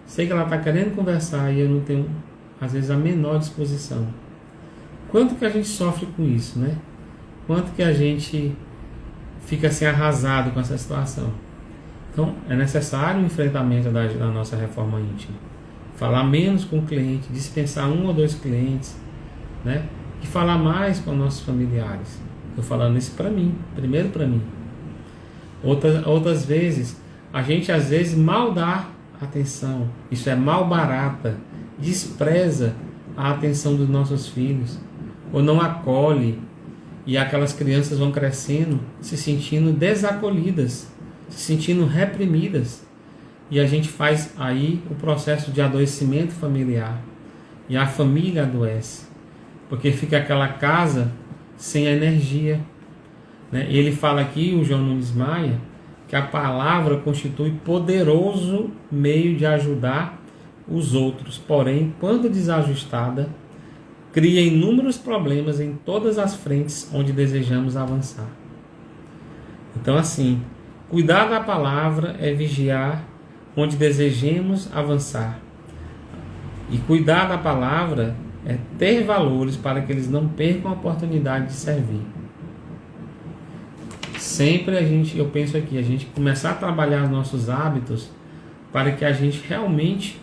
sei que ela está querendo conversar e eu não tenho às vezes a menor disposição. Quanto que a gente sofre com isso, né? Quanto que a gente fica assim arrasado com essa situação. Então é necessário o enfrentamento da nossa reforma íntima. Falar menos com o cliente, dispensar 1 ou 2 clientes, né? E falar mais com nossos familiares. Estou falando isso para mim, primeiro para mim. Outras vezes, a gente às vezes mal dá atenção, isso é mal barata, despreza a atenção dos nossos filhos, ou não acolhe, e aquelas crianças vão crescendo, se sentindo desacolhidas, se sentindo reprimidas. E a gente faz aí o processo de adoecimento familiar. E a família adoece. Porque fica aquela casa sem energia. Né? Ele fala aqui, o João Nunes Maia, que a palavra constitui poderoso meio de ajudar os outros. Porém, quando desajustada, cria inúmeros problemas em todas as frentes onde desejamos avançar. Então, assim, cuidar da palavra é vigiar onde desejemos avançar. E cuidar da palavra é ter valores para que eles não percam a oportunidade de servir. Sempre eu penso aqui, a gente começar a trabalhar os nossos hábitos para que a gente realmente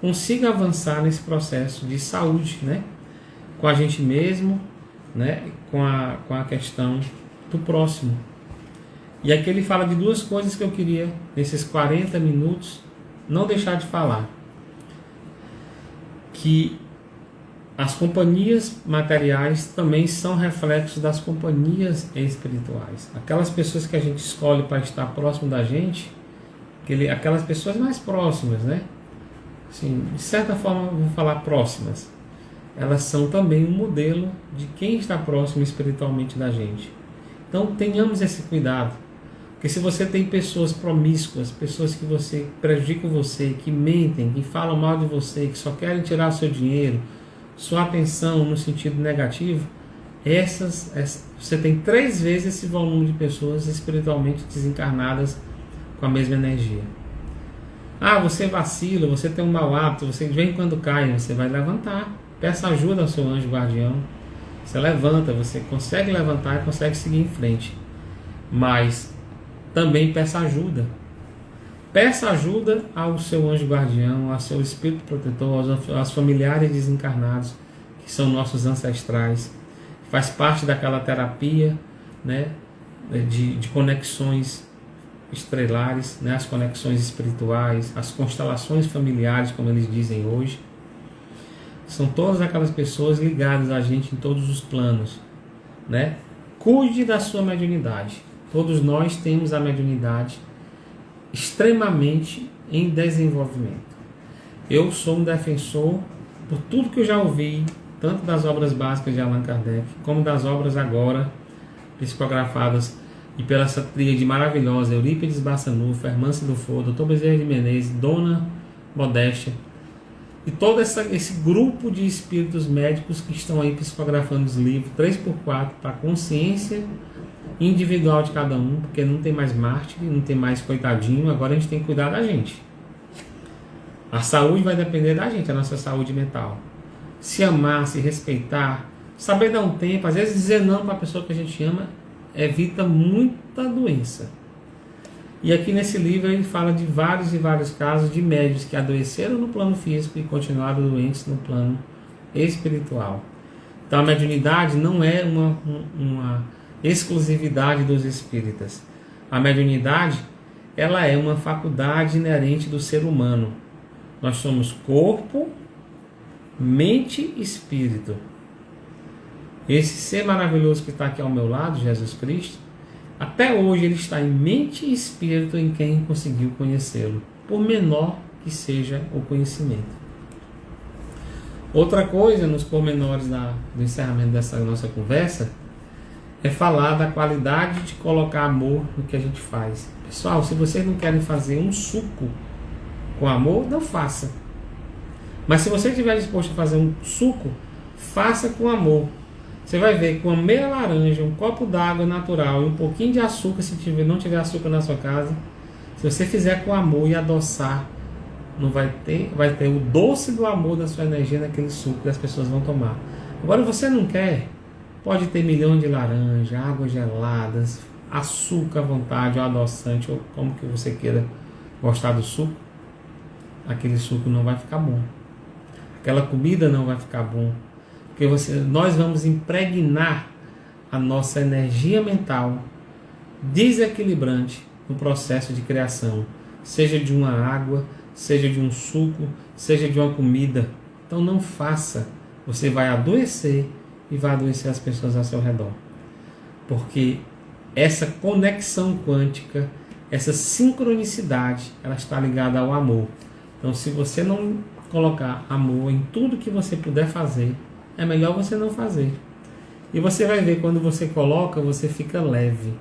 consiga avançar nesse processo de saúde, né? Com a gente mesmo, né? Com a questão do próximo. E aqui ele fala de 2 coisas que eu queria, nesses 40 minutos, não deixar de falar. Que as companhias materiais também são reflexos das companhias espirituais. Aquelas pessoas que a gente escolhe para estar próximo da gente, aquelas pessoas mais próximas, né? Assim, de certa forma, vou falar próximas. elas são também um modelo de quem está próximo espiritualmente da gente. Então tenhamos esse cuidado, porque se você tem pessoas promíscuas, pessoas que prejudicam você, que mentem, que falam mal de você, que só querem tirar o seu dinheiro, sua atenção no sentido negativo, você tem 3 vezes esse volume de pessoas espiritualmente desencarnadas com a mesma energia. Você vacila, você tem um mau hábito, você de vez em quando cai, você vai levantar. Peça ajuda ao seu anjo guardião. Você levanta, você consegue levantar e consegue seguir em frente. Mas também peça ajuda. Peça ajuda ao seu anjo guardião, ao seu espírito protetor, aos familiares desencarnados, que são nossos ancestrais. Faz parte daquela terapia, né, de conexões estrelares, né, as conexões espirituais, as constelações familiares, como eles dizem hoje. São todas aquelas pessoas ligadas a gente em todos os planos, né? Cuide da sua mediunidade. Todos nós temos a mediunidade extremamente em desenvolvimento. Eu sou um defensor, por tudo que eu já ouvi, tanto das obras básicas de Allan Kardec, como das obras agora psicografadas e pela essa tríade maravilhosa, Eurípides Bassanufo, Hermance Dufour, Dr. Bezerra de Menezes, Dona Modéstia, e todo esse grupo de espíritos médicos que estão aí psicografando os livros 3x4 para a consciência individual de cada um, porque não tem mais mártir, não tem mais coitadinho, agora a gente tem que cuidar da gente. A saúde vai depender da gente, a nossa saúde mental. Se amar, se respeitar, saber dar um tempo, às vezes dizer não para a pessoa que a gente ama, evita muita doença. E aqui nesse livro ele fala de vários e vários casos de médios que adoeceram no plano físico e continuaram doentes no plano espiritual. Então a mediunidade não é uma exclusividade dos espíritas. A mediunidade, ela é uma faculdade inerente do ser humano. Nós somos corpo, mente e espírito. Esse ser maravilhoso que está aqui ao meu lado, Jesus Cristo, até hoje ele está em mente e espírito em quem conseguiu conhecê-lo, por menor que seja o conhecimento. Outra coisa, nos pormenores do encerramento dessa nossa conversa, é falar da qualidade de colocar amor no que a gente faz. Pessoal, se vocês não querem fazer um suco com amor, não faça. Mas se você estiver disposto a fazer um suco, faça com amor. Você vai ver com uma meia laranja, um copo d'água natural e um pouquinho de açúcar, se não tiver açúcar na sua casa, se você fizer com amor e adoçar, vai ter o doce do amor da sua energia naquele suco que as pessoas vão tomar. Agora você não quer, pode ter milhão de laranja, águas geladas, açúcar à vontade, ou adoçante, ou como que você queira gostar do suco. Aquele suco não vai ficar bom. Aquela comida não vai ficar bom. Porque nós vamos impregnar a nossa energia mental desequilibrante no processo de criação, seja de uma água, seja de um suco, seja de uma comida. Então não faça, você vai adoecer e vai adoecer as pessoas ao seu redor. Porque essa conexão quântica, essa sincronicidade, ela está ligada ao amor. Então se você não colocar amor em tudo que você puder fazer, é melhor você não fazer. E você vai ver, quando você coloca, você fica leve,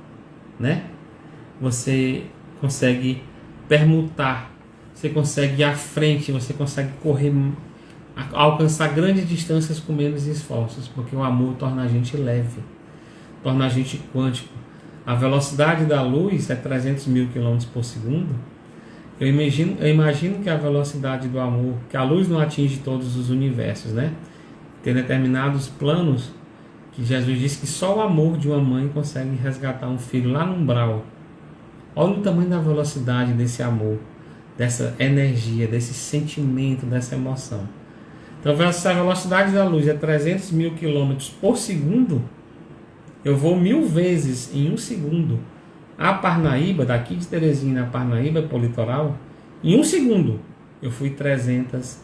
né? Você consegue permutar, você consegue ir à frente, você consegue correr, alcançar grandes distâncias com menos esforços, porque o amor torna a gente leve, torna a gente quântico. A velocidade da luz é 300 mil km por segundo. Eu imagino que a velocidade do amor, que a luz não atinge todos os universos, né? Tem determinados planos que Jesus disse que só o amor de uma mãe consegue resgatar um filho lá no umbral. Olha o tamanho da velocidade desse amor, dessa energia, desse sentimento, dessa emoção. Então, se a velocidade da luz é 300 mil km por segundo, eu vou 1000 vezes em 1 segundo a Parnaíba, daqui de Teresina a Parnaíba, para o litoral. Em 1 segundo eu fui 300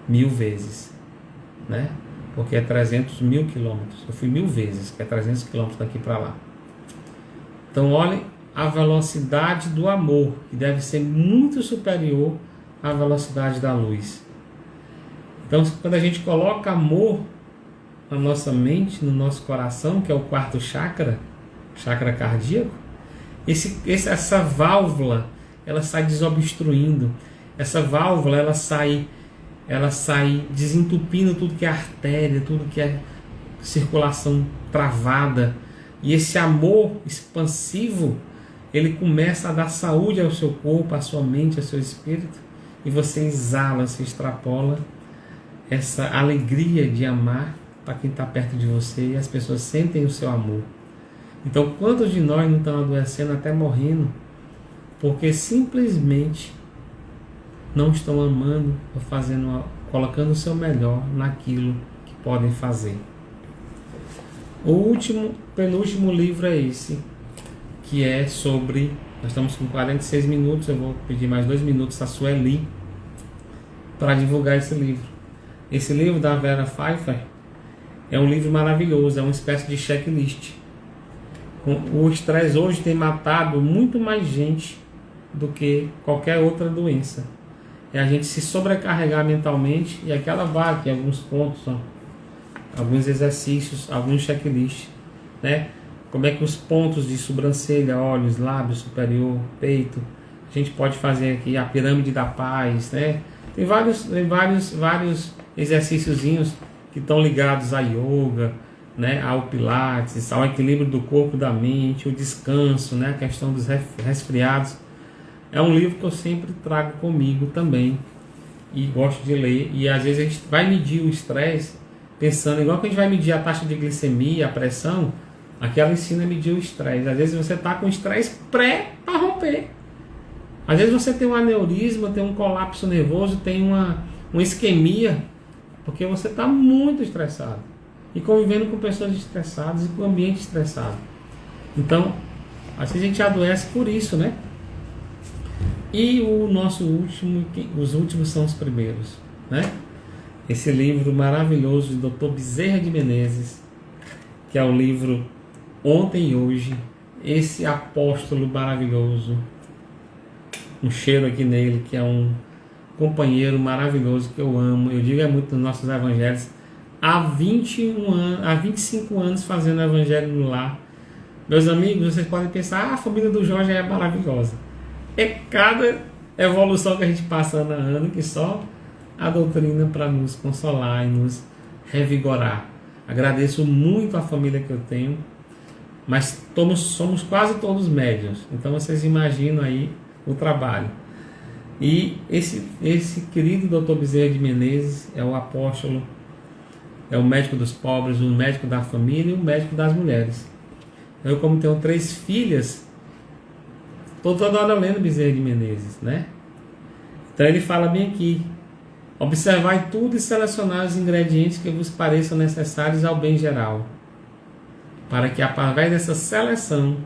mil vezes, né? Porque é 300 mil quilômetros. Eu fui 1000 vezes, que é 300 quilômetros daqui para lá. Então olhem a velocidade do amor, que deve ser muito superior à velocidade da luz. Então, quando a gente coloca amor na nossa mente, no nosso coração, que é o quarto chakra, chakra cardíaco, essa válvula, ela sai desobstruindo. Essa válvula, ela sai desentupindo tudo que é artéria, tudo que é circulação travada. E esse amor expansivo, ele começa a dar saúde ao seu corpo, à sua mente, ao seu espírito, e você exala, se extrapola essa alegria de amar para quem está perto de você, e as pessoas sentem o seu amor. Então, quantos de nós não estão adoecendo, até morrendo, porque simplesmente não estão amando ou colocando o seu melhor naquilo que podem fazer. O penúltimo livro é esse, que é sobre... Nós estamos com 46 minutos, eu vou pedir mais 2 minutos a Sueli para divulgar esse livro. Esse livro da Vera Pfeiffer é um livro maravilhoso, é uma espécie de checklist. O estresse hoje tem matado muito mais gente do que qualquer outra doença. É a gente se sobrecarregar mentalmente, e aquela vai aqui alguns pontos, ó, alguns exercícios, alguns checklists, né? Como é que os pontos de sobrancelha, olhos, lábio superior, peito, a gente pode fazer aqui a pirâmide da paz, né? Tem vários exercíciozinhos que estão ligados a yoga, né? Ao pilates, ao equilíbrio do corpo e da mente, o descanso, né? A questão dos resfriados. É um livro que eu sempre trago comigo também e gosto de ler. E às vezes a gente vai medir o estresse pensando, igual que a gente vai medir a taxa de glicemia, a pressão, aqui ela ensina a medir o estresse. Às vezes você está com estresse pré para romper. Às vezes você tem um aneurisma, tem um colapso nervoso, tem uma isquemia, porque você está muito estressado. E convivendo com pessoas estressadas e com o ambiente estressado. Então, às vezes a gente adoece por isso, né? E o nosso último, os últimos são os primeiros, né? Esse livro maravilhoso do Dr. Bezerra de Menezes, que é o livro Ontem e Hoje, esse apóstolo maravilhoso, um cheiro aqui nele, que é um companheiro maravilhoso que eu amo, eu digo muito nos nossos evangelhos, há 25 anos fazendo evangelho no lar. Meus amigos, vocês podem pensar, a família do Jorge é maravilhosa. É cada evolução que a gente passa ano a ano, que só a doutrina para nos consolar e nos revigorar. Agradeço muito a família que eu tenho, mas somos quase todos médiuns, então vocês imaginam aí o trabalho. E esse querido Dr. Bezerra de Menezes é o apóstolo, é o médico dos pobres, o médico da família e o médico das mulheres. Eu, como tenho 3 filhas, estou toda hora lendo Bezerra de Menezes, né? Então ele fala bem aqui: observai tudo e selecionar os ingredientes que vos pareçam necessários ao bem geral, para que através dessa seleção,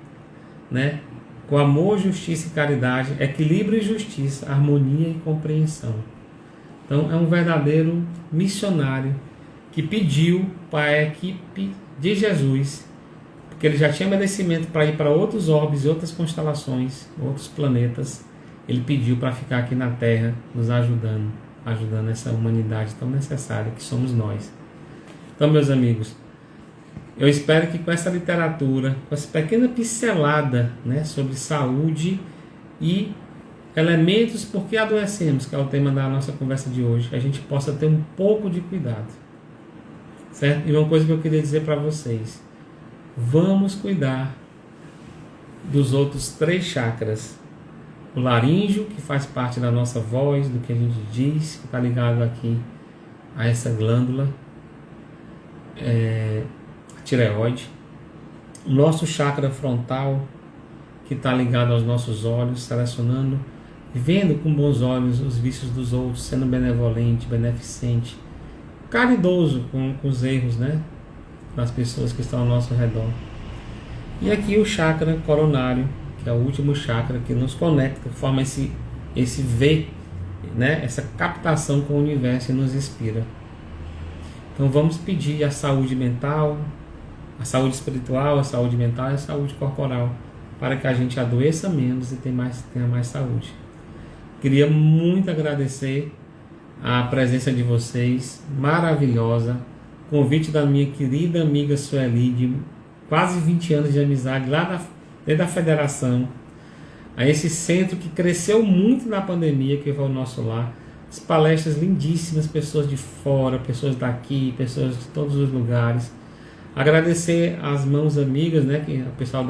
né, com amor, justiça e caridade, equilíbrio e justiça, harmonia e compreensão. Então é um verdadeiro missionário que pediu para a equipe de Jesus, porque ele já tinha merecimento para ir para outros orbes e outras constelações, outros planetas. Ele pediu para ficar aqui na Terra, nos ajudando essa humanidade tão necessária que somos nós. Então, meus amigos, eu espero que com essa literatura, com essa pequena pincelada, né, sobre saúde e elementos por que adoecemos, que é o tema da nossa conversa de hoje, a gente possa ter um pouco de cuidado, certo? E uma coisa que eu queria dizer para vocês: vamos cuidar dos outros 3 chakras. O laríngeo, que faz parte da nossa voz, do que a gente diz, que está ligado aqui a essa glândula, a tireoide. O nosso chakra frontal, que está ligado aos nossos olhos, selecionando, vendo com bons olhos os vícios dos outros, sendo benevolente, beneficente, caridoso com os erros, né, das pessoas que estão ao nosso redor. E aqui o chakra coronário, que é o último chakra que nos conecta, forma esse V, né, essa captação com o universo e nos inspira. Então vamos pedir a saúde mental, a saúde espiritual, a saúde mental e a saúde corporal, para que a gente adoeça menos e tenha mais saúde. Queria muito agradecer a presença de vocês, maravilhosa. Convite da minha querida amiga Sueli, de quase 20 anos de amizade, dentro da federação, a esse centro que cresceu muito na pandemia, que foi o nosso lar. As palestras lindíssimas, pessoas de fora, pessoas daqui, pessoas de todos os lugares. Agradecer às mãos amigas, né, que o pessoal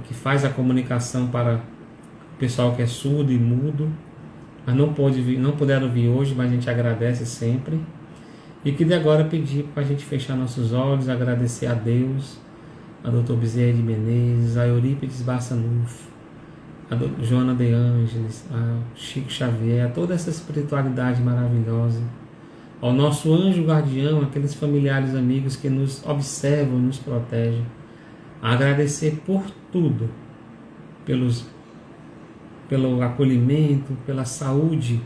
que faz a comunicação para o pessoal que é surdo e mudo, mas não puderam vir hoje, mas a gente agradece sempre. E queria agora pedir para a gente fechar nossos olhos, agradecer a Deus, a Dr. Bezerra de Menezes, a Eurípides Bassanufo, a Joana de Ângeles, a Chico Xavier, a toda essa espiritualidade maravilhosa, ao nosso anjo guardião, aqueles familiares amigos que nos observam, nos protegem, a agradecer por tudo, pelo acolhimento, pela saúde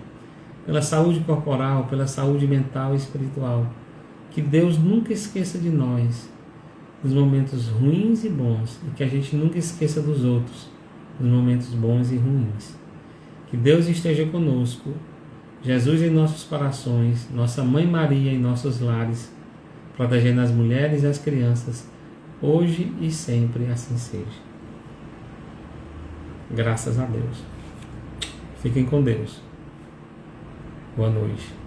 corporal, pela saúde mental e espiritual. Que Deus nunca esqueça de nós, nos momentos ruins e bons, e que a gente nunca esqueça dos outros, nos momentos bons e ruins. Que Deus esteja conosco, Jesus em nossos corações, Nossa Mãe Maria em nossos lares, protegendo as mulheres e as crianças, hoje e sempre, assim seja. Graças a Deus. Fiquem com Deus. Boa noite.